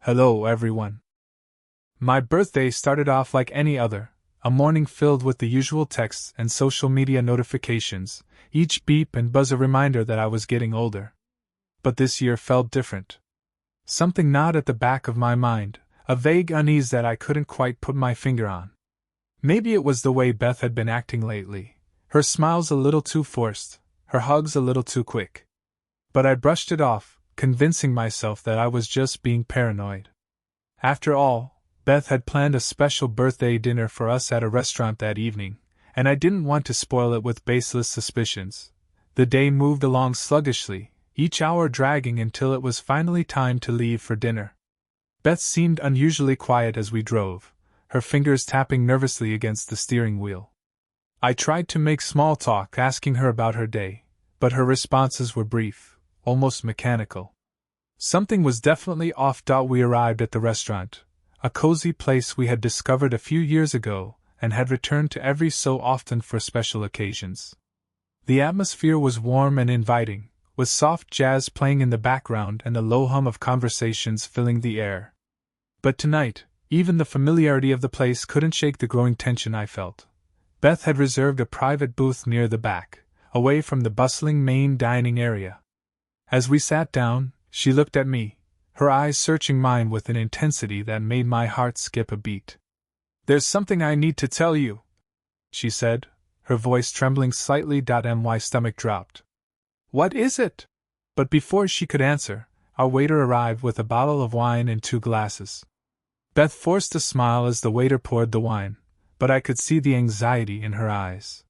Hello, everyone. My birthday started off like any other, a morning filled with the usual texts and social media notifications, each beep and buzz a reminder that I was getting older. But this year felt different. Something gnawed at the back of my mind, a vague unease that I couldn't quite put my finger on. Maybe it was the way Beth had been acting lately, her smiles a little too forced, her hugs a little too quick. But I brushed it off, convincing myself that I was just being paranoid. After all, Beth had planned a special birthday dinner for us at a restaurant that evening, and I didn't want to spoil it with baseless suspicions. The day moved along sluggishly, each hour dragging until it was finally time to leave for dinner. Beth seemed unusually quiet as we drove, her fingers tapping nervously against the steering wheel. I tried to make small talk, asking her about her day, but her responses were brief, almost mechanical. Something was definitely off. We arrived at the restaurant, a cozy place we had discovered a few years ago and had returned to every so often for special occasions. The atmosphere was warm and inviting, with soft jazz playing in the background and a low hum of conversations filling the air. But tonight, even the familiarity of the place couldn't shake the growing tension I felt. Beth had reserved a private booth near the back, away from the bustling main dining area. As we sat down, she looked at me, her eyes searching mine with an intensity that made my heart skip a beat. "There's something I need to tell you," she said, her voice trembling slightly. My stomach dropped. "What is it?" But before she could answer, our waiter arrived with a bottle of wine and 2 glasses. Beth forced a smile as the waiter poured the wine, but I could see the anxiety in her eyes.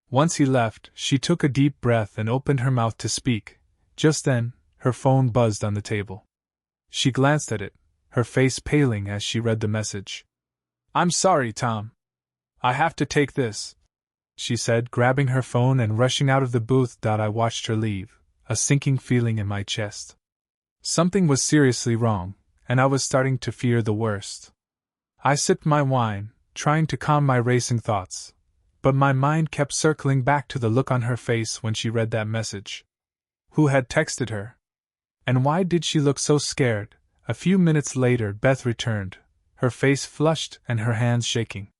Once he left, she took a deep breath and opened her mouth to speak. Just then, her phone buzzed on the table. She glanced at it, her face paling as she read the message. "I'm sorry, Tom. I have to take this," she said, grabbing her phone and rushing out of the booth. I watched her leave, a sinking feeling in my chest. Something was seriously wrong, and I was starting to fear the worst. I sipped my wine, trying to calm my racing thoughts, but my mind kept circling back to the look on her face when she read that message. Who had texted her? And why did she look so scared? A few minutes later, Beth returned, her face flushed and her hands shaking.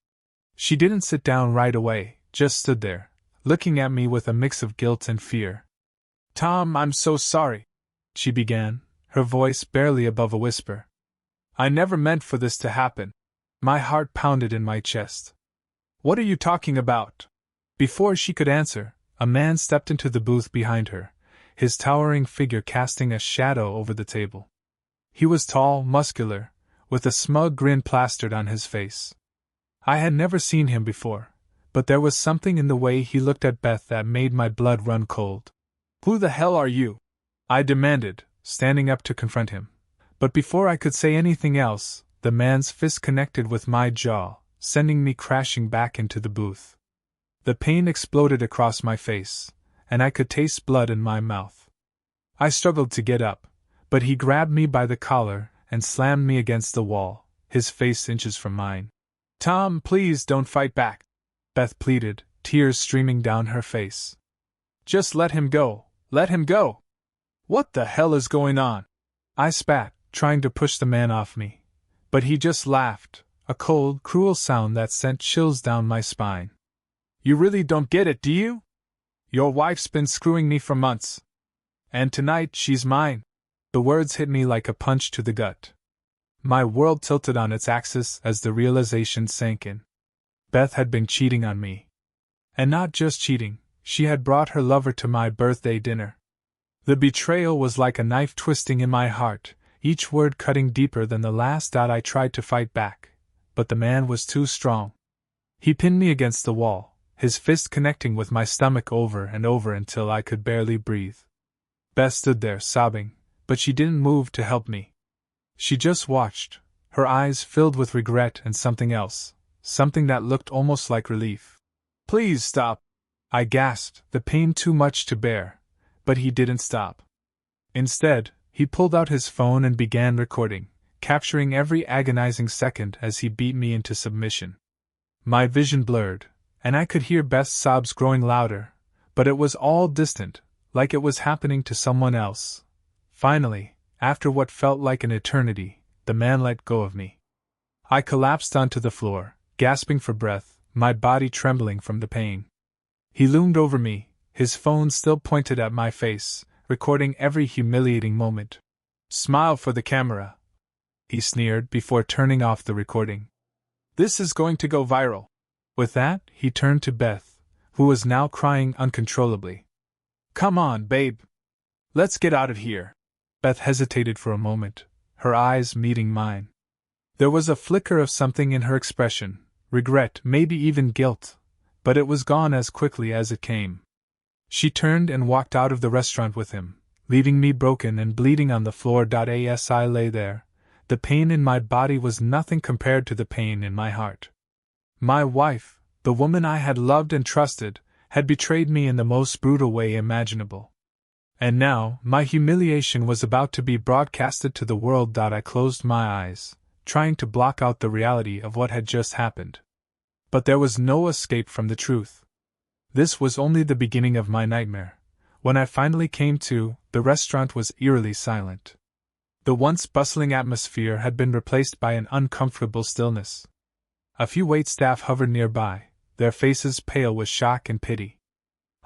She didn't sit down right away, just stood there, looking at me with a mix of guilt and fear. "Tom, I'm so sorry," she began, her voice barely above a whisper. "I never meant for this to happen." My heart pounded in my chest. "What are you talking about?" Before she could answer, a man stepped into the booth behind her, his towering figure casting a shadow over the table. He was tall, muscular, with a smug grin plastered on his face. I had never seen him before, but there was something in the way he looked at Beth that made my blood run cold. "Who the hell are you?" I demanded, standing up to confront him. But before I could say anything else, the man's fist connected with my jaw, sending me crashing back into the booth. The pain exploded across my face, and I could taste blood in my mouth. I struggled to get up, but he grabbed me by the collar and slammed me against the wall, his face inches from mine. "Tom, please don't fight back," Beth pleaded, tears streaming down her face. "Just let him go, let him go." "What the hell is going on?" I spat, trying to push the man off me. But he just laughed, a cold, cruel sound that sent chills down my spine. "You really don't get it, do you? Your wife's been screwing me for months. And tonight she's mine." The words hit me like a punch to the gut. My world tilted on its axis as the realization sank in. Beth had been cheating on me. And not just cheating, she had brought her lover to my birthday dinner. The betrayal was like a knife twisting in my heart, each word cutting deeper than the last. I tried to fight back, but the man was too strong. He pinned me against the wall, his fist connecting with my stomach over and over until I could barely breathe. Beth stood there, sobbing, but she didn't move to help me. She just watched, her eyes filled with regret and something else, something that looked almost like relief. "Please stop," I gasped, the pain too much to bear, but he didn't stop. Instead, he pulled out his phone and began recording, capturing every agonizing second as he beat me into submission. My vision blurred, and I could hear Beth's sobs growing louder, but it was all distant, like it was happening to someone else. Finally, after what felt like an eternity, the man let go of me. I collapsed onto the floor, gasping for breath, my body trembling from the pain. He loomed over me, his phone still pointed at my face, recording every humiliating moment. "Smile for the camera," he sneered before turning off the recording. "This is going to go viral." With that, he turned to Beth, who was now crying uncontrollably. "Come on, babe. Let's get out of here." Beth hesitated for a moment, her eyes meeting mine. There was a flicker of something in her expression, regret, maybe even guilt, but it was gone as quickly as it came. She turned and walked out of the restaurant with him, leaving me broken and bleeding on the floor. As I lay there, the pain in my body was nothing compared to the pain in my heart. My wife, the woman I had loved and trusted, had betrayed me in the most brutal way imaginable. And now, my humiliation was about to be broadcasted to the world. I closed my eyes, trying to block out the reality of what had just happened. But there was no escape from the truth. This was only the beginning of my nightmare. When I finally came to, the restaurant was eerily silent. The once bustling atmosphere had been replaced by an uncomfortable stillness. A few waitstaff hovered nearby, their faces pale with shock and pity.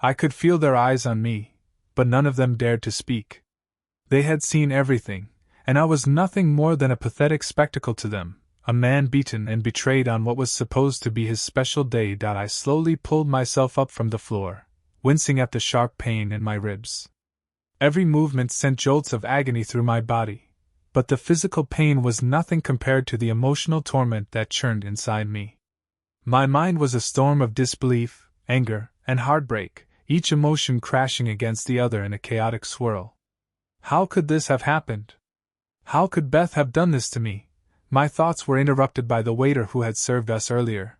I could feel their eyes on me, but none of them dared to speak. They had seen everything, and I was nothing more than a pathetic spectacle to them, a man beaten and betrayed on what was supposed to be his special day. I slowly pulled myself up from the floor, wincing at the sharp pain in my ribs. Every movement sent jolts of agony through my body, but the physical pain was nothing compared to the emotional torment that churned inside me. My mind was a storm of disbelief, anger, and heartbreak, each emotion crashing against the other in a chaotic swirl. How could this have happened? How could Beth have done this to me? My thoughts were interrupted by the waiter who had served us earlier.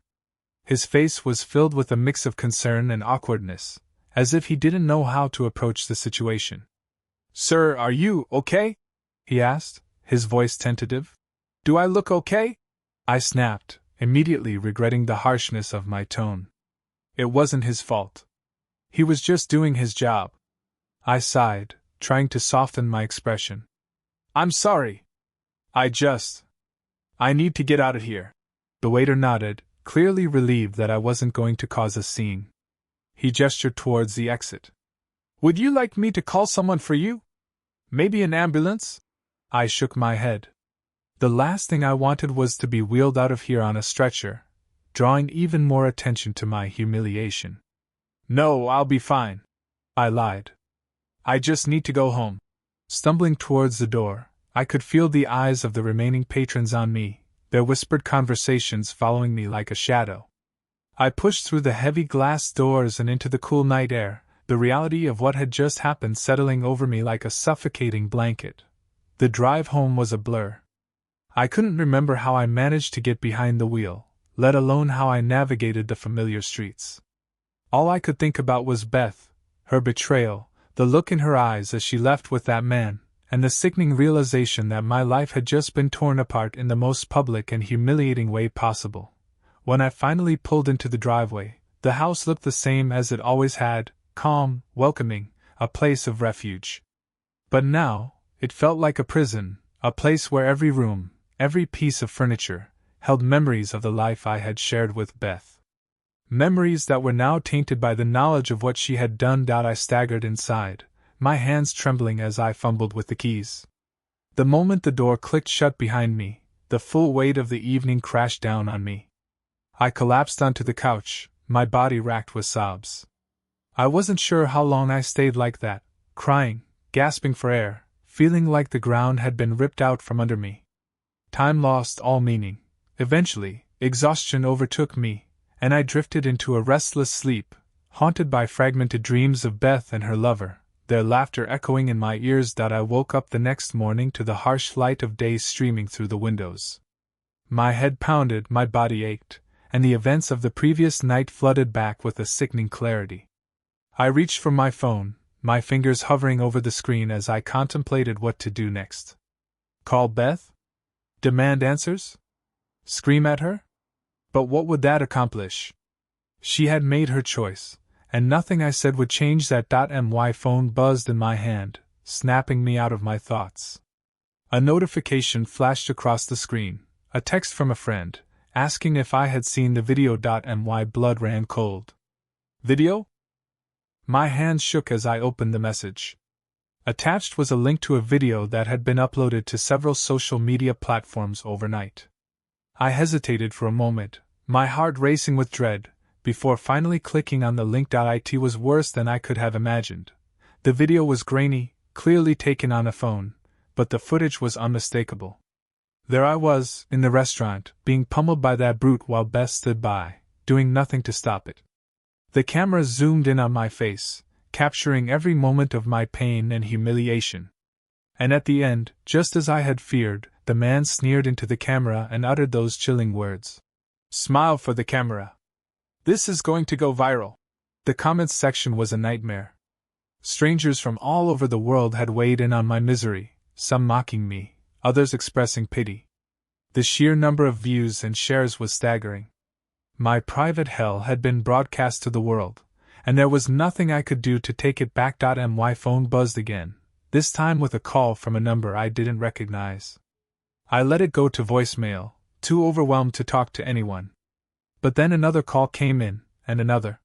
His face was filled with a mix of concern and awkwardness, as if he didn't know how to approach the situation. "Sir, are you okay?" he asked, his voice tentative. "Do I look okay?" I snapped, immediately regretting the harshness of my tone. It wasn't his fault. He was just doing his job. I sighed, trying to soften my expression. "I'm sorry. I need to get out of here." The waiter nodded, clearly relieved that I wasn't going to cause a scene. He gestured towards the exit. "Would you like me to call someone for you? Maybe an ambulance?" I shook my head. The last thing I wanted was to be wheeled out of here on a stretcher, drawing even more attention to my humiliation. "No, I'll be fine," I lied. "I just need to go home." Stumbling towards the door, I could feel the eyes of the remaining patrons on me, their whispered conversations following me like a shadow. I pushed through the heavy glass doors and into the cool night air, the reality of what had just happened settling over me like a suffocating blanket. The drive home was a blur. I couldn't remember how I managed to get behind the wheel, let alone how I navigated the familiar streets. All I could think about was Beth, her betrayal, the look in her eyes as she left with that man, and the sickening realization that my life had just been torn apart in the most public and humiliating way possible. When I finally pulled into the driveway, the house looked the same as it always had, calm, welcoming, a place of refuge. But now, it felt like a prison, a place where every room, every piece of furniture, held memories of the life I had shared with Beth. Memories that were now tainted by the knowledge of what she had done. I staggered inside, my hands trembling as I fumbled with the keys. The moment the door clicked shut behind me, the full weight of the evening crashed down on me. I collapsed onto the couch, my body racked with sobs. I wasn't sure how long I stayed like that, crying, gasping for air, feeling like the ground had been ripped out from under me. Time lost all meaning. Eventually, exhaustion overtook me, and I drifted into a restless sleep, haunted by fragmented dreams of Beth and her lover, their laughter echoing in my ears. I woke up the next morning to the harsh light of day streaming through the windows. My head pounded, my body ached, and the events of the previous night flooded back with a sickening clarity. I reached for my phone, my fingers hovering over the screen as I contemplated what to do next. Call Beth? Demand answers? Scream at her? But what would that accomplish? She had made her choice, and nothing I said would change that. My phone buzzed in my hand, snapping me out of my thoughts. A notification flashed across the screen, a text from a friend, asking if I had seen the video. My blood ran cold. Video? My hands shook as I opened the message. Attached was a link to a video that had been uploaded to several social media platforms overnight. I hesitated for a moment, my heart racing with dread, before finally clicking on the link. It was worse than I could have imagined. The video was grainy, clearly taken on a phone, but the footage was unmistakable. There I was, in the restaurant, being pummeled by that brute while Beth stood by, doing nothing to stop it. The camera zoomed in on my face, capturing every moment of my pain and humiliation. And at the end, just as I had feared, the man sneered into the camera and uttered those chilling words. "Smile for the camera. This is going to go viral." The comments section was a nightmare. Strangers from all over the world had weighed in on my misery, some mocking me, others expressing pity. The sheer number of views and shares was staggering. My private hell had been broadcast to the world, and there was nothing I could do to take it back. My phone buzzed again, this time with a call from a number I didn't recognize. I let it go to voicemail, too overwhelmed to talk to anyone. But then another call came in, and another.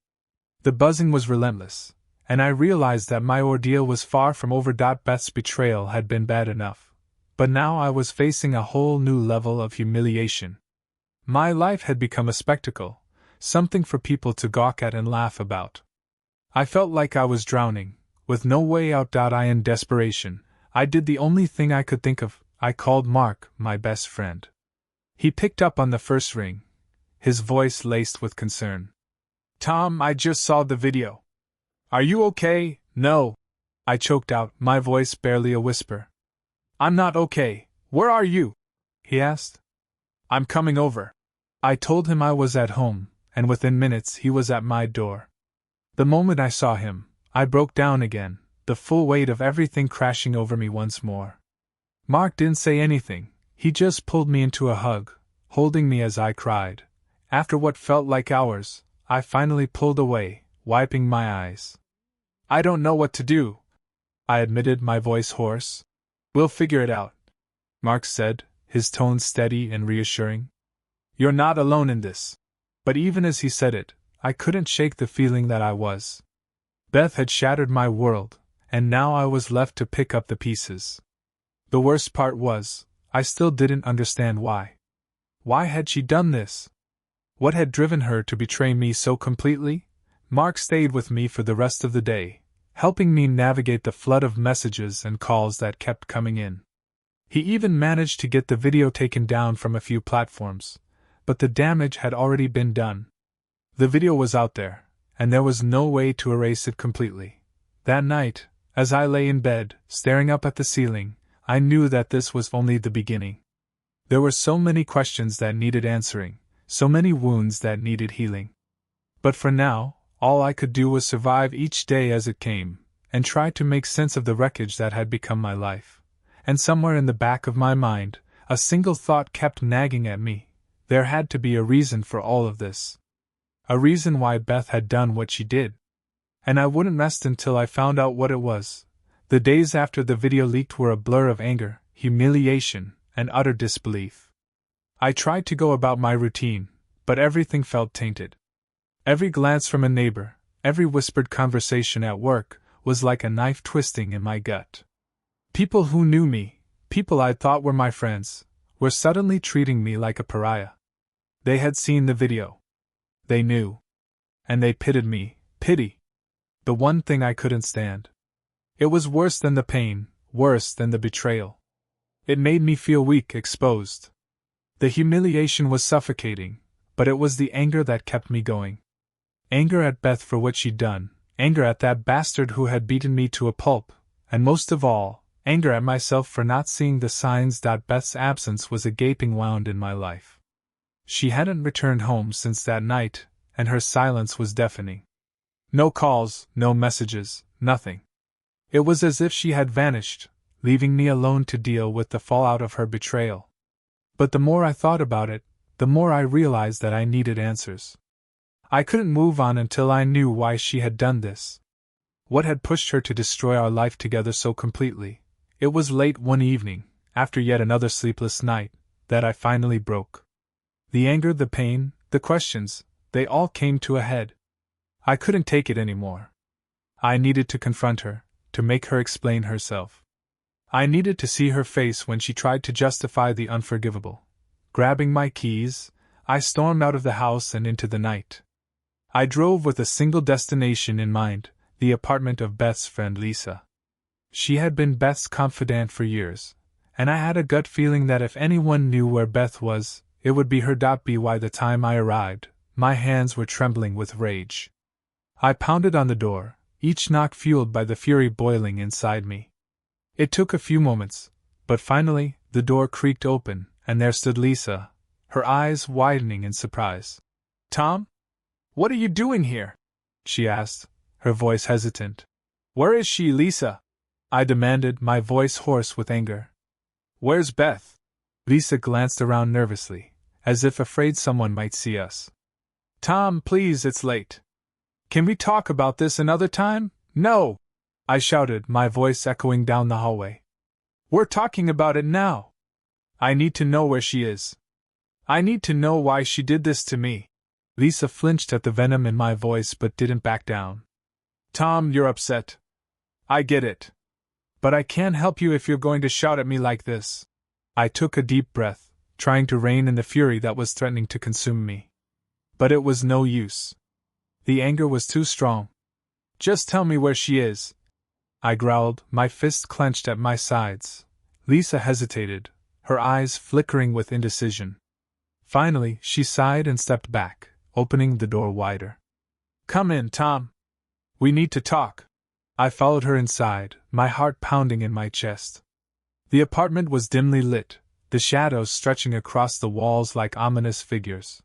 The buzzing was relentless, and I realized that my ordeal was far from over. Beth's betrayal had been bad enough, but now I was facing a whole new level of humiliation. My life had become a spectacle, something for people to gawk at and laugh about. I felt like I was drowning, with no way out. In desperation, I did the only thing I could think of. I called Mark, my best friend. He picked up on the first ring, his voice laced with concern. "Tom, I just saw the video. Are you okay?" "No," I choked out, my voice barely a whisper. "I'm not okay. Where are you?" he asked. "I'm coming over." I told him I was at home, and within minutes he was at my door. The moment I saw him, I broke down again, the full weight of everything crashing over me once more. Mark didn't say anything, he just pulled me into a hug, holding me as I cried. After what felt like hours, I finally pulled away, wiping my eyes. "I don't know what to do," I admitted, my voice hoarse. "We'll figure it out," Mark said, his tone steady and reassuring. "You're not alone in this." But even as he said it, I couldn't shake the feeling that I was. Beth had shattered my world, and now I was left to pick up the pieces. The worst part was, I still didn't understand why. Why had she done this? What had driven her to betray me so completely? Mark stayed with me for the rest of the day, helping me navigate the flood of messages and calls that kept coming in. He even managed to get the video taken down from a few platforms, but the damage had already been done. The video was out there, and there was no way to erase it completely. That night, as I lay in bed, staring up at the ceiling, I knew that this was only the beginning. There were so many questions that needed answering, so many wounds that needed healing. But for now, all I could do was survive each day as it came, and try to make sense of the wreckage that had become my life. And somewhere in the back of my mind, a single thought kept nagging at me. There had to be a reason for all of this. A reason why Beth had done what she did. And I wouldn't rest until I found out what it was. The days after the video leaked were a blur of anger, humiliation, and utter disbelief. I tried to go about my routine, but everything felt tainted. Every glance from a neighbor, every whispered conversation at work, was like a knife twisting in my gut. People who knew me, people I thought were my friends, were suddenly treating me like a pariah. They had seen the video. They knew. And they pitied me. Pity. The one thing I couldn't stand. It was worse than the pain, worse than the betrayal. It made me feel weak, exposed. The humiliation was suffocating, but it was the anger that kept me going. Anger at Beth for what she'd done, anger at that bastard who had beaten me to a pulp, and most of all, anger at myself for not seeing the signs that Beth's absence was a gaping wound in my life. She hadn't returned home since that night, and her silence was deafening. No calls, no messages, nothing. It was as if she had vanished, leaving me alone to deal with the fallout of her betrayal. But the more I thought about it, the more I realized that I needed answers. I couldn't move on until I knew why she had done this. What had pushed her to destroy our life together so completely? It was late one evening, after yet another sleepless night, that I finally broke. The anger, the pain, the questions, they all came to a head. I couldn't take it anymore. I needed to confront her, to make her explain herself. I needed to see her face when she tried to justify the unforgivable. Grabbing my keys, I stormed out of the house and into the night. I drove with a single destination in mind, the apartment of Beth's friend Lisa. She had been Beth's confidant for years, and I had a gut feeling that if anyone knew where Beth was, it would be her. By the time I arrived, my hands were trembling with rage. I pounded on the door, each knock fueled by the fury boiling inside me. It took a few moments, but finally, the door creaked open, and there stood Lisa, her eyes widening in surprise. "Tom? What are you doing here?" she asked, her voice hesitant. "Where is she, Lisa?" I demanded, my voice hoarse with anger. "Where's Beth?" Lisa glanced around nervously, as if afraid someone might see us. "Tom, please, it's late. Can we talk about this another time?" "No!" I shouted, my voice echoing down the hallway. "We're talking about it now. I need to know where she is. I need to know why she did this to me." Lisa flinched at the venom in my voice but didn't back down. "Tom, you're upset. I get it. But I can't help you if you're going to shout at me like this." I took a deep breath, trying to rein in the fury that was threatening to consume me. But it was no use. The anger was too strong. "Just tell me where she is," I growled, my fists clenched at my sides. Lisa hesitated, her eyes flickering with indecision. Finally, she sighed and stepped back, opening the door wider. "Come in, Tom. We need to talk." I followed her inside, my heart pounding in my chest. The apartment was dimly lit, the shadows stretching across the walls like ominous figures.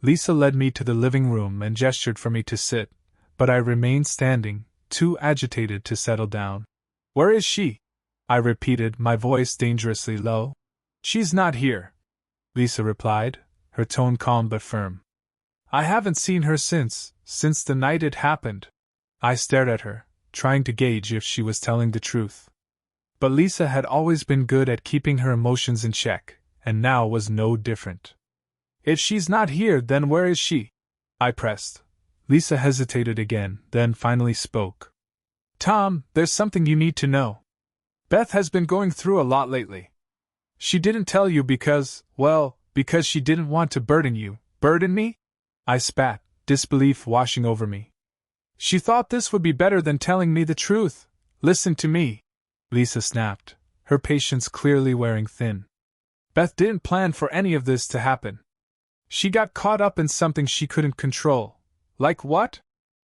Lisa led me to the living room and gestured for me to sit, but I remained standing, too agitated to settle down. "Where is she?" I repeated, my voice dangerously low. "She's not here," Lisa replied, her tone calm but firm. "I haven't seen her since the night it happened." I stared at her, trying to gauge if she was telling the truth. But Lisa had always been good at keeping her emotions in check, and now was no different. "If she's not here, then where is she?" I pressed. Lisa hesitated again, then finally spoke. "Tom, there's something you need to know. Beth has been going through a lot lately. She didn't tell you because she didn't want to burden you." "Burden me?" I spat, disbelief washing over me. "She thought this would be better than telling me the truth." "Listen to me," Lisa snapped, her patience clearly wearing thin. "Beth didn't plan for any of this to happen. She got caught up in something she couldn't control." "Like what?"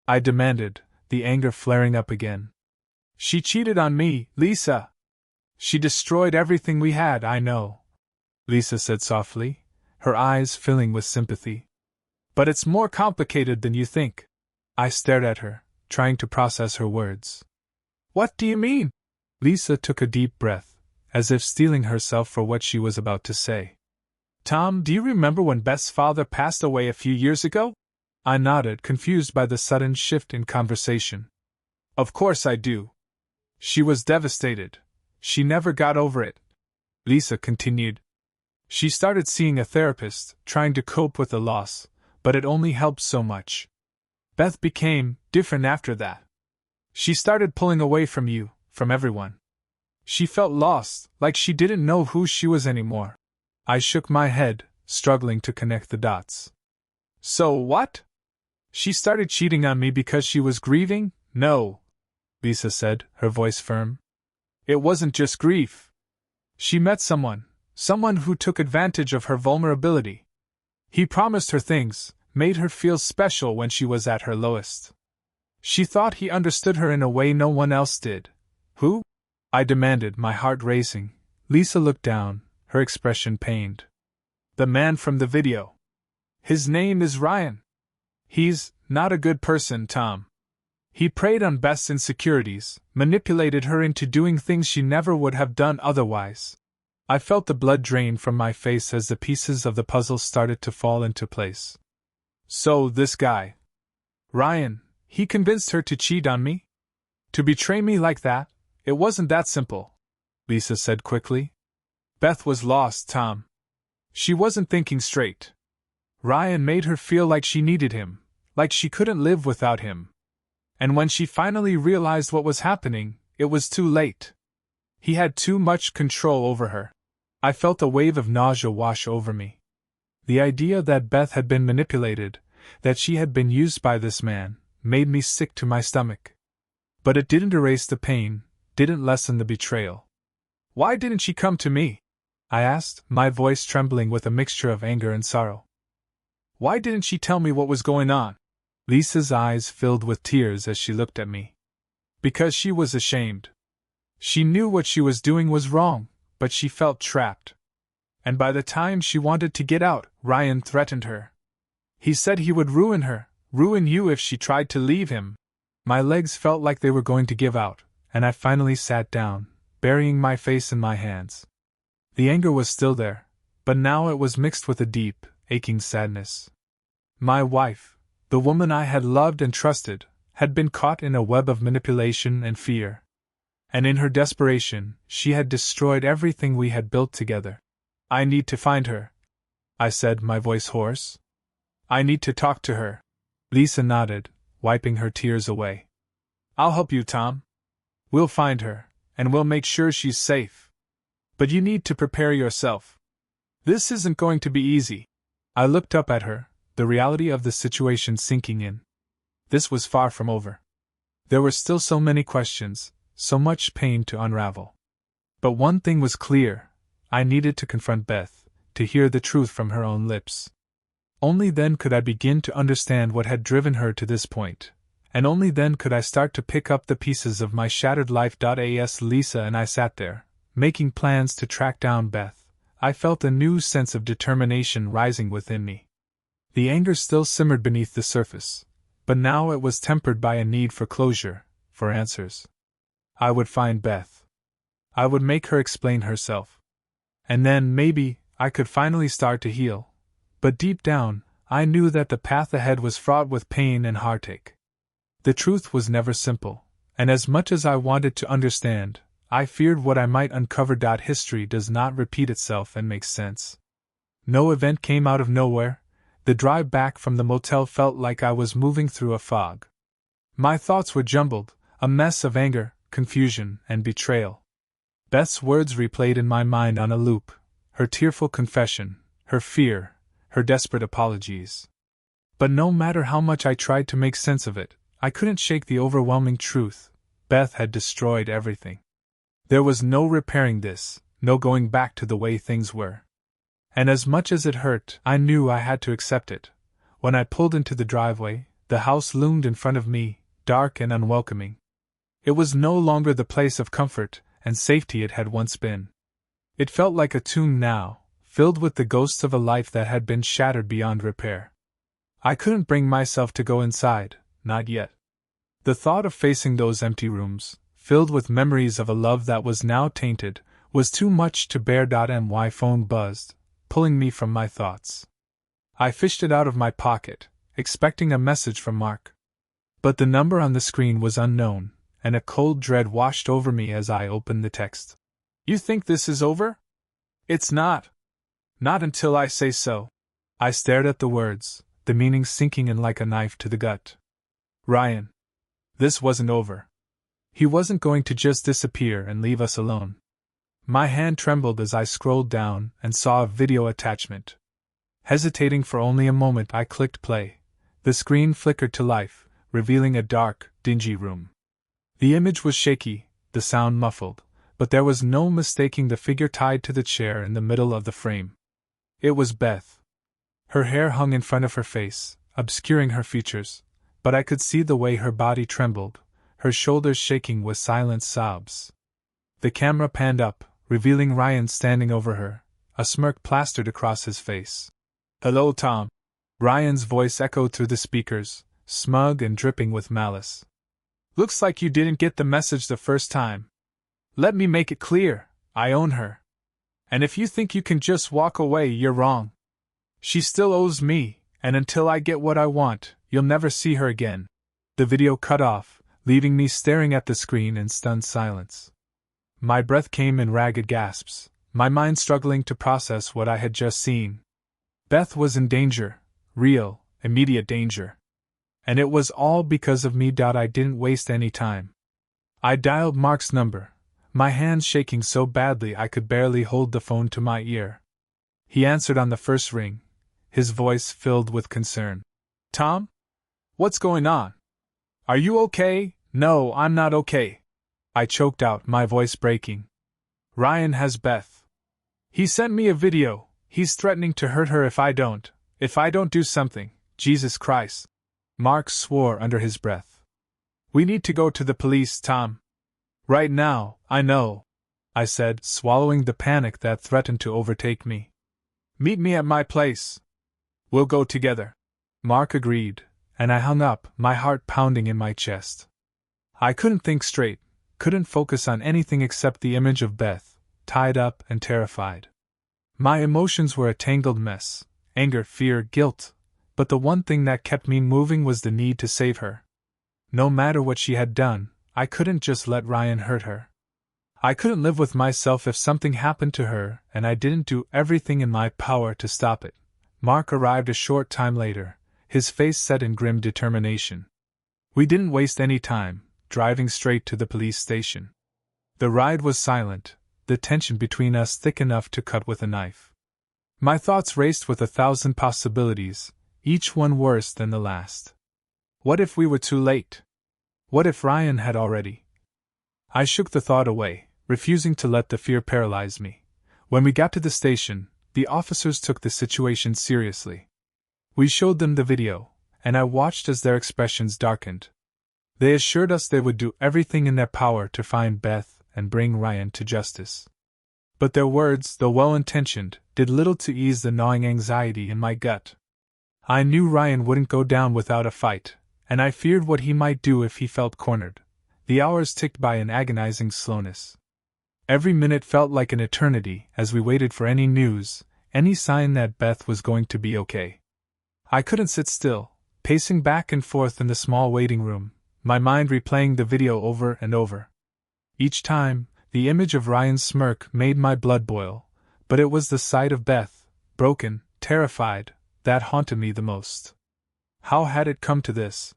I demanded, the anger flaring up again. "She cheated on me, Lisa. She destroyed everything we had." "I know," Lisa said softly, her eyes filling with sympathy. "But it's more complicated than you think." I stared at her, trying to process her words. "What do you mean?" Lisa took a deep breath, as if steeling herself for what she was about to say. "Tom, do you remember when Beth's father passed away a few years ago?" I nodded, confused by the sudden shift in conversation. "Of course I do. She was devastated. She never got over it," Lisa continued. "She started seeing a therapist, trying to cope with the loss, but it only helped so much. Beth became different after that. She started pulling away from you, from everyone. She felt lost, like she didn't know who she was anymore." I shook my head, struggling to connect the dots. "So what? She started cheating on me because she was grieving?" "No," Lisa said, her voice firm. "It wasn't just grief. She met someone who took advantage of her vulnerability. He promised her things, made her feel special when she was at her lowest. She thought he understood her in a way no one else did." "Who?" I demanded, my heart racing. Lisa looked down, her expression pained. "The man from the video. His name is Ryan. He's not a good person, Tom. He preyed on Beth's insecurities, manipulated her into doing things she never would have done otherwise." I felt the blood drain from my face as the pieces of the puzzle started to fall into place. "So this guy, Ryan, he convinced her to cheat on me? To betray me like that? It wasn't that simple," Lisa said quickly. Beth was lost, Tom. She wasn't thinking straight. Ryan made her feel like she needed him, like she couldn't live without him. And when she finally realized what was happening, it was too late. He had too much control over her. I felt a wave of nausea wash over me. The idea that Beth had been manipulated, that she had been used by this man, made me sick to my stomach. But it didn't erase the pain, didn't lessen the betrayal. Why didn't she come to me? I asked, my voice trembling with a mixture of anger and sorrow. Why didn't she tell me what was going on? Lisa's eyes filled with tears as she looked at me. Because she was ashamed. She knew what she was doing was wrong, but she felt trapped. And by the time she wanted to get out, Ryan threatened her. He said he would ruin her, ruin you if she tried to leave him. My legs felt like they were going to give out, and I finally sat down, burying my face in my hands. The anger was still there, but now it was mixed with a deep, aching sadness. My wife, the woman I had loved and trusted, had been caught in a web of manipulation and fear. And in her desperation, she had destroyed everything we had built together. I need to find her, I said, my voice hoarse. I need to talk to her. Lisa nodded, wiping her tears away. I'll help you, Tom. We'll find her, and we'll make sure she's safe. But you need to prepare yourself. This isn't going to be easy. I looked up at her, the reality of the situation sinking in. This was far from over. There were still so many questions, so much pain to unravel. But one thing was clear: I needed to confront Beth, to hear the truth from her own lips. Only then could I begin to understand what had driven her to this point, and only then could I start to pick up the pieces of my shattered life. As Lisa and I sat there, making plans to track down Beth, I felt a new sense of determination rising within me. The anger still simmered beneath the surface, but now it was tempered by a need for closure, for answers. I would find Beth. I would make her explain herself. And then, maybe, I could finally start to heal. But deep down, I knew that the path ahead was fraught with pain and heartache. The truth was never simple, and as much as I wanted to understand, I feared what I might uncover. History does not repeat itself and make sense. No event came out of nowhere. The drive back from the motel felt like I was moving through a fog. My thoughts were jumbled, a mess of anger, confusion, and betrayal. Beth's words replayed in my mind on a loop, her tearful confession, her fear, her desperate apologies. But no matter how much I tried to make sense of it, I couldn't shake the overwhelming truth: Beth had destroyed everything. There was no repairing this, no going back to the way things were. And as much as it hurt, I knew I had to accept it. When I pulled into the driveway, the house loomed in front of me, dark and unwelcoming. It was no longer the place of comfort and safety it had once been. It felt like a tomb now, filled with the ghosts of a life that had been shattered beyond repair. I couldn't bring myself to go inside, not yet. The thought of facing those empty rooms, filled with memories of a love that was now tainted, was too much to bear. My phone buzzed, pulling me from my thoughts. I fished it out of my pocket, expecting a message from Mark. But the number on the screen was unknown, and a cold dread washed over me as I opened the text. You think this is over? It's not. Not until I say so. I stared at the words, the meaning sinking in like a knife to the gut. Ryan. This wasn't over. He wasn't going to just disappear and leave us alone. My hand trembled as I scrolled down and saw a video attachment. Hesitating for only a moment, I clicked play. The screen flickered to life, revealing a dark, dingy room. The image was shaky, the sound muffled, but there was no mistaking the figure tied to the chair in the middle of the frame. It was Beth. Her hair hung in front of her face, obscuring her features, but I could see the way her body trembled, her shoulders shaking with silent sobs. The camera panned up, revealing Ryan standing over her, a smirk plastered across his face. Hello, Tom. Ryan's voice echoed through the speakers, smug and dripping with malice. Looks like you didn't get the message the first time. Let me make it clear, I own her. And if you think you can just walk away, you're wrong. She still owes me, and until I get what I want, you'll never see her again. The video cut off, leaving me staring at the screen in stunned silence. My breath came in ragged gasps, my mind struggling to process what I had just seen. Beth was in danger, real, immediate danger. And it was all because of me. I didn't waste any time. I dialed Mark's number, my hands shaking so badly I could barely hold the phone to my ear. He answered on the first ring, his voice filled with concern. "Tom? What's going on? Are you okay?" "No, I'm not okay," I choked out, my voice breaking. "Ryan has Beth. He sent me a video. He's threatening to hurt her if I don't do something. Jesus Christ." Mark swore under his breath. "We need to go to the police, Tom. Right now, I know," I said, swallowing the panic that threatened to overtake me. "Meet me at my place. We'll go together." Mark agreed, and I hung up, my heart pounding in my chest. I couldn't think straight, couldn't focus on anything except the image of Beth, tied up and terrified. My emotions were a tangled mess: anger, fear, guilt, but the one thing that kept me moving was the need to save her. No matter what she had done, I couldn't just let Ryan hurt her. I couldn't live with myself if something happened to her, and I didn't do everything in my power to stop it. Mark arrived a short time later, his face set in grim determination. We didn't waste any time, driving straight to the police station. The ride was silent, the tension between us thick enough to cut with a knife. My thoughts raced with 1,000 possibilities, each one worse than the last. What if we were too late? What if Ryan had already? I shook the thought away, refusing to let the fear paralyze me. When we got to the station, the officers took the situation seriously. We showed them the video, and I watched as their expressions darkened. They assured us they would do everything in their power to find Beth and bring Ryan to justice. But their words, though well-intentioned, did little to ease the gnawing anxiety in my gut. I knew Ryan wouldn't go down without a fight, and I feared what he might do if he felt cornered. The hours ticked by in agonizing slowness. Every minute felt like an eternity as we waited for any news, any sign that Beth was going to be okay. I couldn't sit still, pacing back and forth in the small waiting room, my mind replaying the video over and over. Each time, the image of Ryan's smirk made my blood boil, but it was the sight of Beth, broken, terrified, that haunted me the most. How had it come to this?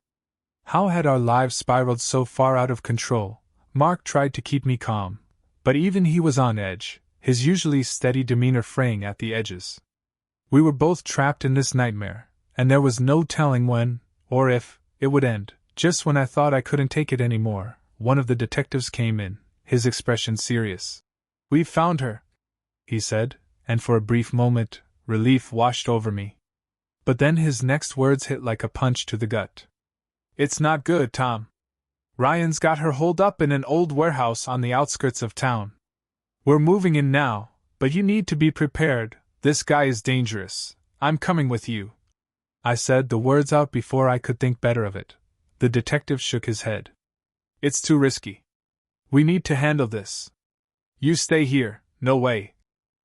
How had our lives spiraled so far out of control? Mark tried to keep me calm, but even he was on edge, his usually steady demeanor fraying at the edges. We were both trapped in this nightmare, and there was no telling when, or if, it would end. Just when I thought I couldn't take it anymore, one of the detectives came in, his expression serious. "We've found her," he said, and for a brief moment, relief washed over me. But then his next words hit like a punch to the gut. "It's not good, Tom. Ryan's got her holed up in an old warehouse on the outskirts of town. We're moving in now, but you need to be prepared. This guy is dangerous. I'm coming with you." I said the words out before I could think better of it. The detective shook his head. "It's too risky. We need to handle this. You stay here." "No way,"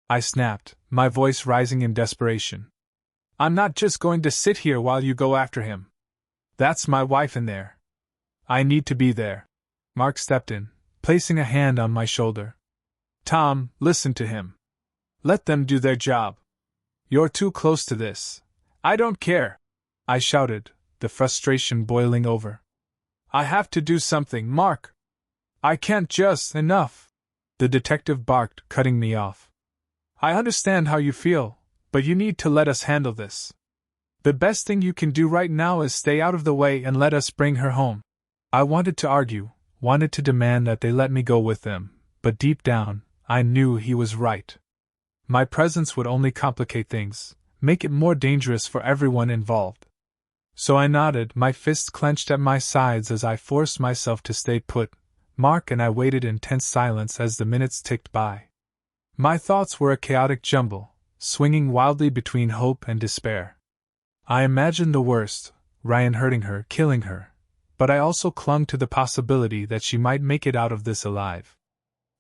I snapped, my voice rising in desperation. "I'm not just going to sit here while you go after him. That's my wife in there. I need to be there." Mark stepped in, placing a hand on my shoulder. "Tom, listen to him. Let them do their job. You're too close to this." "I don't care," I shouted, the frustration boiling over. "I have to do something, Mark. I can't just. Enough," the detective barked, cutting me off. "I understand how you feel, but you need to let us handle this. The best thing you can do right now is stay out of the way and let us bring her home." I wanted to argue, wanted to demand that they let me go with them, but deep down, I knew he was right. My presence would only complicate things, make it more dangerous for everyone involved. So I nodded, my fists clenched at my sides as I forced myself to stay put. Mark and I waited in tense silence as the minutes ticked by. My thoughts were a chaotic jumble, swinging wildly between hope and despair. I imagined the worst, Ryan hurting her, killing her, but I also clung to the possibility that she might make it out of this alive.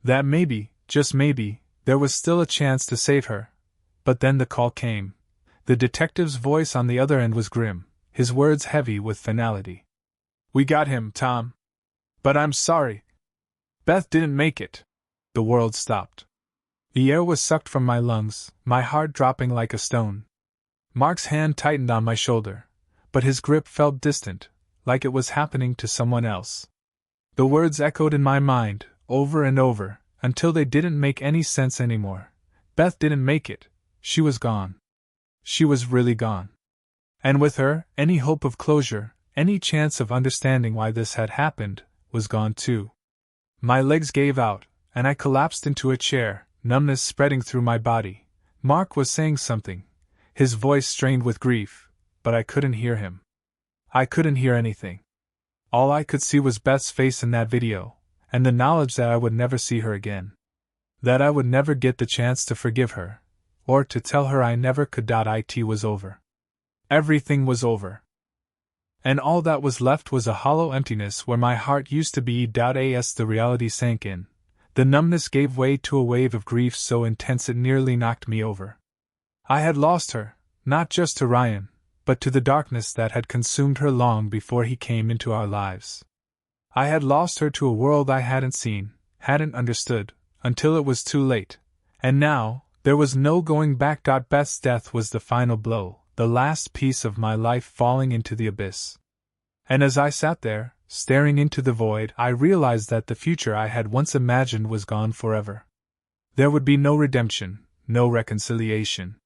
That maybe, just maybe, there was still a chance to save her. But then the call came. The detective's voice on the other end was grim, his words heavy with finality. "We got him, Tom. But I'm sorry. Beth didn't make it." The world stopped. The air was sucked from my lungs, my heart dropping like a stone. Mark's hand tightened on my shoulder, but his grip felt distant, like it was happening to someone else. The words echoed in my mind, over and over, until they didn't make any sense anymore. Beth didn't make it. She was gone. She was really gone. And with her, any hope of closure, any chance of understanding why this had happened, was gone too. My legs gave out, and I collapsed into a chair, numbness spreading through my body. Mark was saying something, his voice strained with grief, but I couldn't hear him. I couldn't hear anything. All I could see was Beth's face in that video, and the knowledge that I would never see her again. That I would never get the chance to forgive her, or to tell her I never could. It was over. Everything was over. And all that was left was a hollow emptiness where my heart used to be. As the reality sank in, the numbness gave way to a wave of grief so intense it nearly knocked me over. I had lost her, not just to Ryan, but to the darkness that had consumed her long before he came into our lives. I had lost her to a world I hadn't seen, hadn't understood, until it was too late. And now, there was no going back. Beth's death was the final blow, the last piece of my life falling into the abyss. And as I sat there, staring into the void, I realized that the future I had once imagined was gone forever. There would be no redemption, no reconciliation.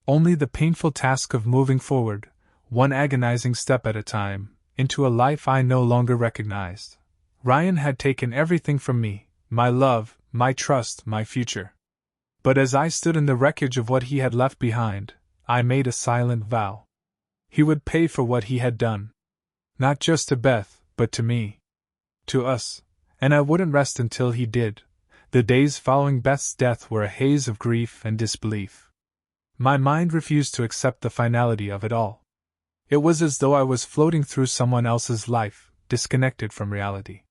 Only the painful task of moving forward, one agonizing step at a time, into a life I no longer recognized. Ryan had taken everything from me, my love, my trust, my future. But as I stood in the wreckage of what he had left behind, I made a silent vow. He would pay for what he had done. Not just to Beth, but to me. To us. And I wouldn't rest until he did. The days following Beth's death were a haze of grief and disbelief. My mind refused to accept the finality of it all. It was as though I was floating through someone else's life, disconnected from reality.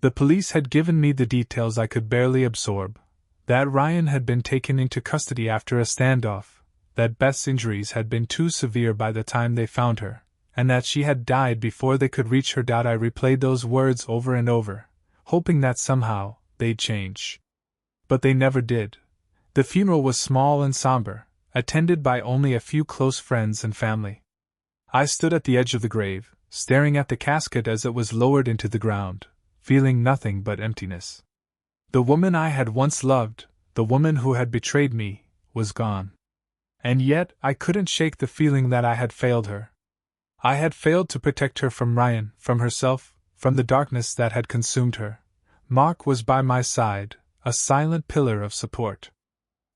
The police had given me the details I could barely absorb. That Ryan had been taken into custody after a standoff, that Beth's injuries had been too severe by the time they found her, and that she had died before they could reach her. I replayed those words over and over, hoping that somehow they'd change. But they never did. The funeral was small and somber, attended by only a few close friends and family. I stood at the edge of the grave, staring at the casket as it was lowered into the ground, feeling nothing but emptiness. The woman I had once loved, the woman who had betrayed me, was gone. And yet I couldn't shake the feeling that I had failed her. I had failed to protect her from Ryan, from herself, from the darkness that had consumed her. Mark was by my side, a silent pillar of support.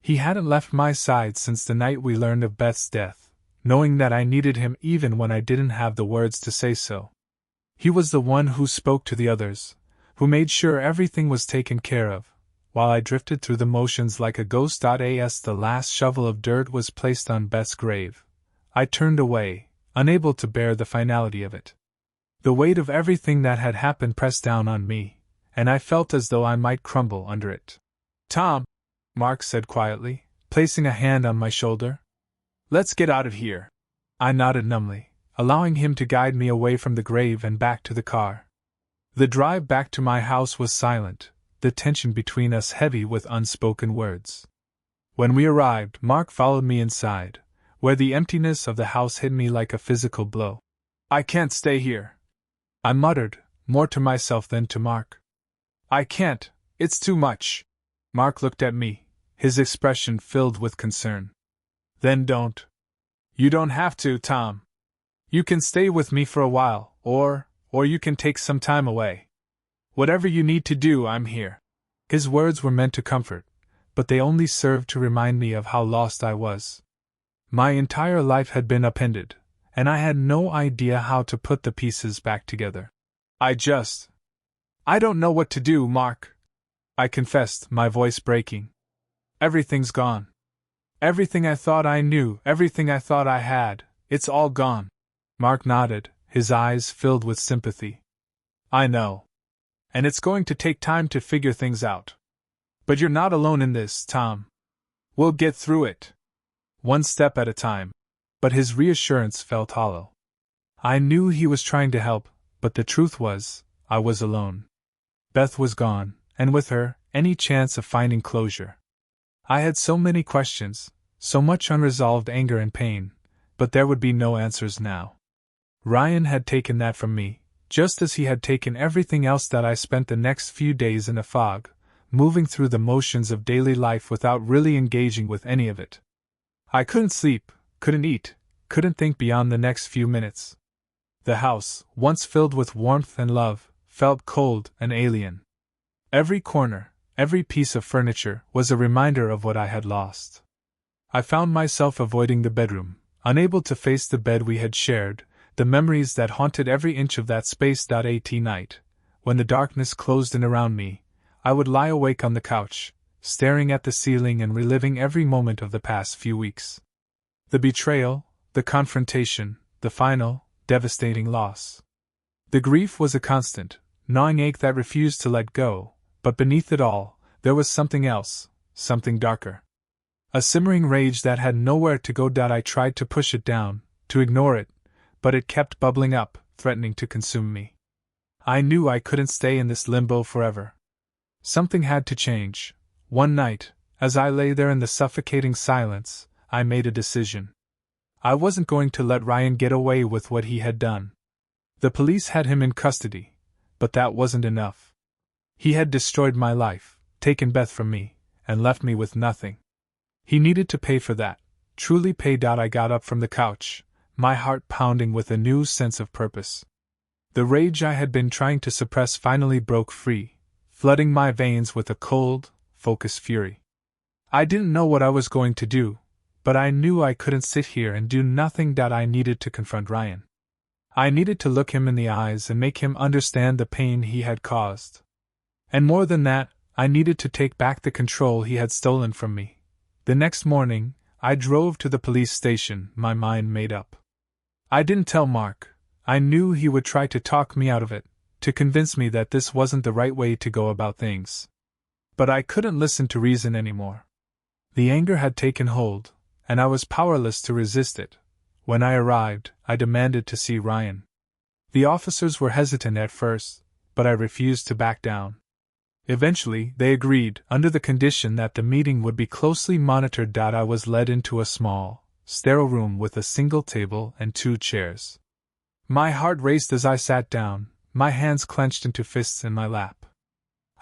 He hadn't left my side since the night we learned of Beth's death, knowing that I needed him even when I didn't have the words to say so. He was the one who spoke to the others, who made sure everything was taken care of, while I drifted through the motions like a ghost. As the last shovel of dirt was placed on Beth's grave, I turned away, unable to bear the finality of it. The weight of everything that had happened pressed down on me, and I felt as though I might crumble under it. "Tom," Mark said quietly, placing a hand on my shoulder. "Let's get out of here." I nodded numbly, allowing him to guide me away from the grave and back to the car. The drive back to my house was silent, the tension between us heavy with unspoken words. When we arrived, Mark followed me inside, where the emptiness of the house hit me like a physical blow. "I can't stay here," I muttered, more to myself than to Mark. "I can't, it's too much." Mark looked at me, his expression filled with concern. "Then don't." "You don't have to, Tom. You can stay with me for a while, or you can take some time away. Whatever you need to do, I'm here." His words were meant to comfort, but they only served to remind me of how lost I was. My entire life had been upended, and I had no idea how to put the pieces back together. I don't know what to do, Mark," I confessed, my voice breaking. "Everything's gone. Everything I thought I knew, everything I thought I had, it's all gone." Mark nodded, his eyes filled with sympathy. "I know. And it's going to take time to figure things out. But you're not alone in this, Tom. We'll get through it. One step at a time." But his reassurance felt hollow. I knew he was trying to help, but the truth was, I was alone. Beth was gone, and with her, any chance of finding closure. I had so many questions, so much unresolved anger and pain, but there would be no answers now. Ryan had taken that from me, just as he had taken everything else that I spent the next few days in a fog, moving through the motions of daily life without really engaging with any of it. I couldn't sleep, couldn't eat, couldn't think beyond the next few minutes. The house, once filled with warmth and love, felt cold and alien. Every corner, every piece of furniture was a reminder of what I had lost. I found myself avoiding the bedroom, unable to face the bed we had shared, the memories that haunted every inch of that space. At night, when the darkness closed in around me, I would lie awake on the couch, staring at the ceiling and reliving every moment of the past few weeks. The betrayal, the confrontation, the final, devastating loss. The grief was a constant, gnawing ache that refused to let go, but beneath it all, there was something else, something darker. A simmering rage that had nowhere to go. I tried to push it down, to ignore it, but it kept bubbling up, threatening to consume me. I knew I couldn't stay in this limbo forever. Something had to change. One night, as I lay there in the suffocating silence, I made a decision. I wasn't going to let Ryan get away with what he had done. The police had him in custody, but that wasn't enough. He had destroyed my life, taken Beth from me, and left me with nothing. He needed to pay for that, truly pay. I got up from the couch, my heart pounding with a new sense of purpose. The rage I had been trying to suppress finally broke free, flooding my veins with a cold, focused fury. I didn't know what I was going to do, but I knew I couldn't sit here and do nothing. I needed to confront Ryan. I needed to look him in the eyes and make him understand the pain he had caused. And more than that, I needed to take back the control he had stolen from me. The next morning, I drove to the police station, my mind made up. I didn't tell Mark. I knew he would try to talk me out of it, to convince me that this wasn't the right way to go about things. But I couldn't listen to reason anymore. The anger had taken hold, and I was powerless to resist it. When I arrived, I demanded to see Ryan. The officers were hesitant at first, but I refused to back down. Eventually, they agreed, under the condition that the meeting would be closely monitored. I was led into a small, sterile room with a single table and 2 chairs. My heart raced as I sat down, my hands clenched into fists in my lap.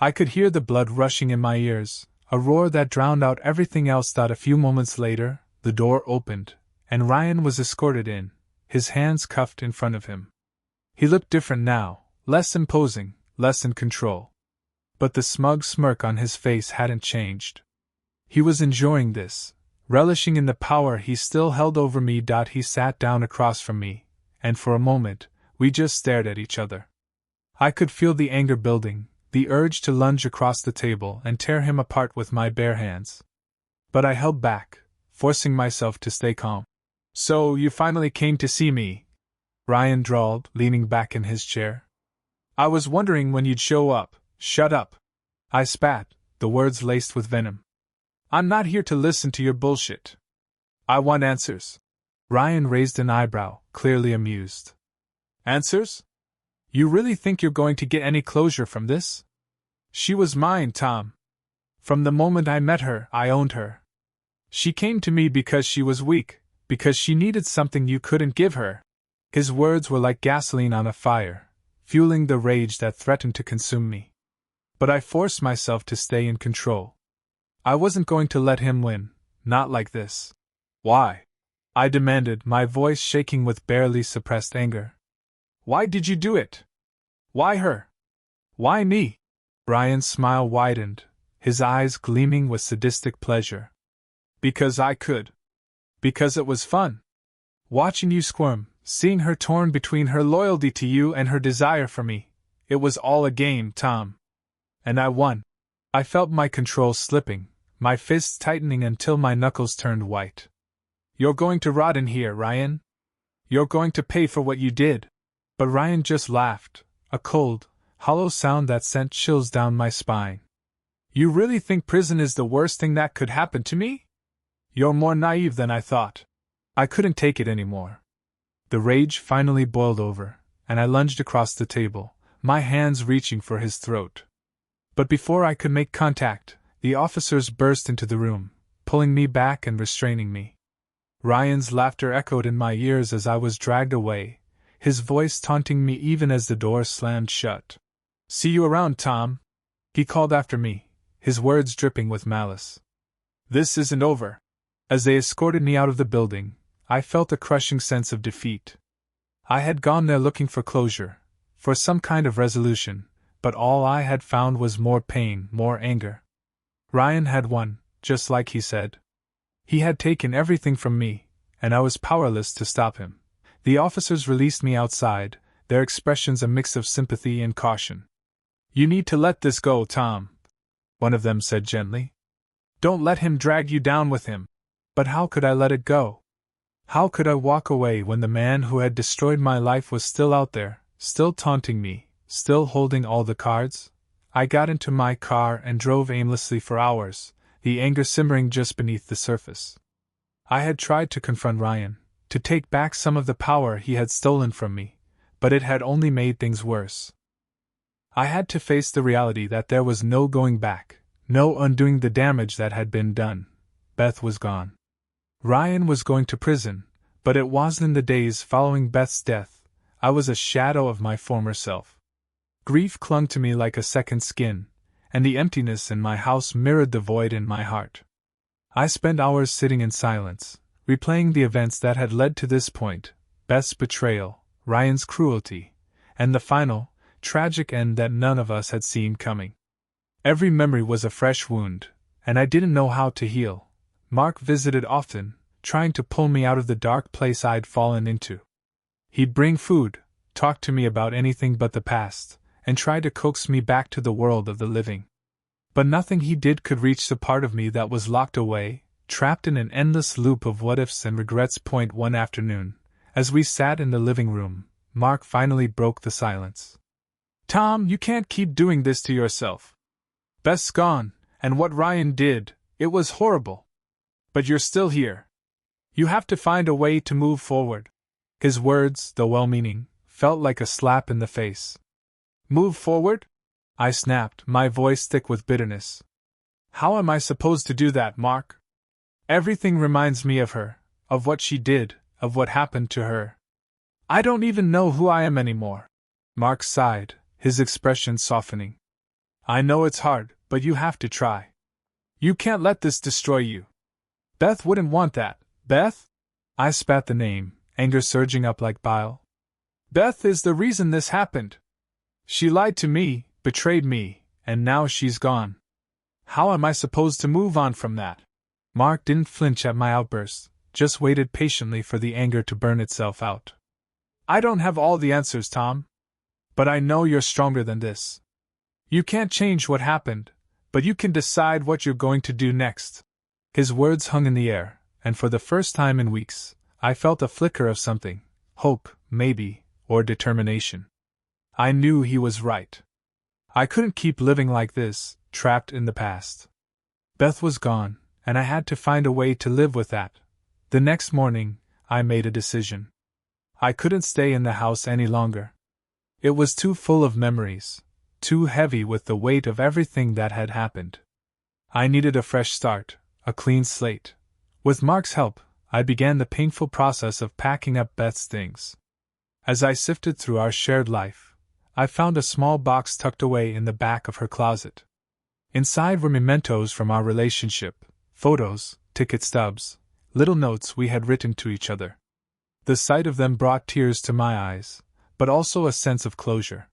I could hear the blood rushing in my ears, a roar that drowned out everything else. A few moments later, the door opened, and Ryan was escorted in, his hands cuffed in front of him. He looked different now, less imposing, less in control. But the smug smirk on his face hadn't changed. He was enjoying this, relishing in the power he still held over me. He sat down across from me, and for a moment, we just stared at each other. I could feel the anger building, the urge to lunge across the table and tear him apart with my bare hands. But I held back, forcing myself to stay calm. "So, you finally came to see me?" Ryan drawled, leaning back in his chair. "I was wondering when you'd show up." "Shut up," I spat, the words laced with venom. "I'm not here to listen to your bullshit. I want answers." Ryan raised an eyebrow, clearly amused. "Answers? You really think you're going to get any closure from this? She was mine, Tom. From the moment I met her, I owned her. She came to me because she was weak, because she needed something you couldn't give her." His words were like gasoline on a fire, fueling the rage that threatened to consume me. But I forced myself to stay in control. I wasn't going to let him win, not like this. "Why?" I demanded, my voice shaking with barely suppressed anger. "Why did you do it? Why her? Why me?" Ryan's smile widened, his eyes gleaming with sadistic pleasure. "Because I could. Because it was fun. Watching you squirm, seeing her torn between her loyalty to you and her desire for me. It was all a game, Tom. And I won." I felt my control slipping, my fists tightening until my knuckles turned white. "You're going to rot in here, Ryan. You're going to pay for what you did." But Ryan just laughed, a cold, hollow sound that sent chills down my spine. "You really think prison is the worst thing that could happen to me? You're more naive than I thought." I couldn't take it anymore. The rage finally boiled over, and I lunged across the table, my hands reaching for his throat. But before I could make contact, The officers burst into the room, pulling me back and restraining me. Ryan's laughter echoed in my ears as I was dragged away, his voice taunting me even as the door slammed shut. "See you around, Tom," he called after me, his words dripping with malice. "This isn't over." As they escorted me out of the building, I felt a crushing sense of defeat. I had gone there looking for closure, for some kind of resolution, but all I had found was more pain, more anger. Ryan had won, just like he said. He had taken everything from me, and I was powerless to stop him. The officers released me outside, their expressions a mix of sympathy and caution. "You need to let this go, Tom," one of them said gently. "Don't let him drag you down with him." But how could I let it go? How could I walk away when the man who had destroyed my life was still out there, still taunting me, still holding all the cards? I got into my car and drove aimlessly for hours, the anger simmering just beneath the surface. I had tried to confront Ryan, to take back some of the power he had stolen from me, but it had only made things worse. I had to face the reality that there was no going back, no undoing the damage that had been done. Beth was gone. Ryan was going to prison, but it wasn't in the days following Beth's death. I was a shadow of my former self. Grief clung to me like a second skin, and the emptiness in my house mirrored the void in my heart. I spent hours sitting in silence, replaying the events that had led to this point, Beth's betrayal, Ryan's cruelty, and the final, tragic end that none of us had seen coming. Every memory was a fresh wound, and I didn't know how to heal. Mark visited often, trying to pull me out of the dark place I'd fallen into. He'd bring food, talk to me about anything but the past, and try to coax me back to the world of the living. But nothing he did could reach the part of me that was locked away, trapped in an endless loop of what-ifs and regrets. One afternoon, as we sat in the living room, Mark finally broke the silence. "Tom, you can't keep doing this to yourself. Beth's gone, and what Ryan did, it was horrible. But you're still here. You have to find a way to move forward." His words, though well-meaning, felt like a slap in the face. "Move forward?" I snapped, my voice thick with bitterness. "How am I supposed to do that, Mark? Everything reminds me of her, of what she did, of what happened to her. I don't even know who I am anymore." Mark sighed, his expression softening. "I know it's hard, but you have to try. You can't let this destroy you. Beth wouldn't want that." "Beth?" I spat the name, anger surging up like bile. "Beth is the reason this happened. She lied to me, betrayed me, and now she's gone. How am I supposed to move on from that?" Mark didn't flinch at my outburst, just waited patiently for the anger to burn itself out. "I don't have all the answers, Tom. But I know you're stronger than this. You can't change what happened, but you can decide what you're going to do next." His words hung in the air, and for the first time in weeks, I felt a flicker of something, hope, maybe, or determination. I knew he was right. I couldn't keep living like this, trapped in the past. Beth was gone, and I had to find a way to live with that. The next morning, I made a decision. I couldn't stay in the house any longer. It was too full of memories, too heavy with the weight of everything that had happened. I needed a fresh start, a clean slate. With Mark's help, I began the painful process of packing up Beth's things. As I sifted through our shared life, I found a small box tucked away in the back of her closet. Inside were mementos from our relationship, photos, ticket stubs, little notes we had written to each other. The sight of them brought tears to my eyes, but also a sense of closure.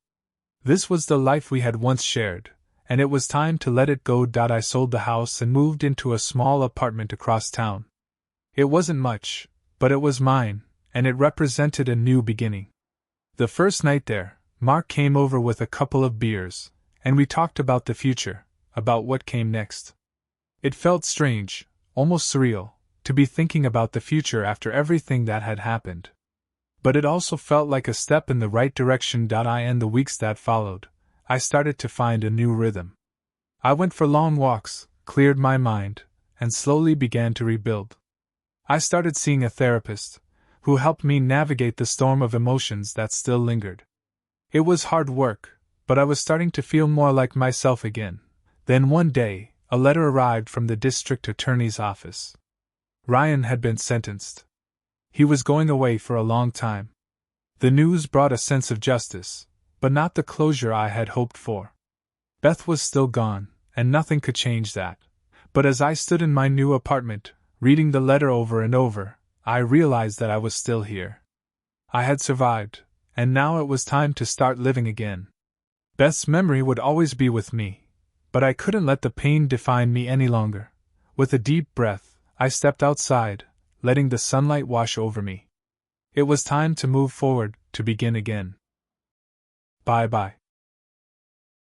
This was the life we had once shared, and it was time to let it go. I sold the house and moved into a small apartment across town. It wasn't much, but it was mine, and it represented a new beginning. The first night there, Mark came over with a couple of beers, and we talked about the future, about what came next. It felt strange, almost surreal, to be thinking about the future after everything that had happened. But it also felt like a step in the right direction. In the weeks that followed, I started to find a new rhythm. I went for long walks, cleared my mind, and slowly began to rebuild. I started seeing a therapist, who helped me navigate the storm of emotions that still lingered. It was hard work, but I was starting to feel more like myself again. Then one day, a letter arrived from the district attorney's office. Ryan had been sentenced. He was going away for a long time. The news brought a sense of justice, but not the closure I had hoped for. Beth was still gone, and nothing could change that. But as I stood in my new apartment, reading the letter over and over, I realized that I was still here. I had survived, and now it was time to start living again. Beth's memory would always be with me, but I couldn't let the pain define me any longer. With a deep breath, I stepped outside, letting the sunlight wash over me. It was time to move forward, to begin again. Bye-bye.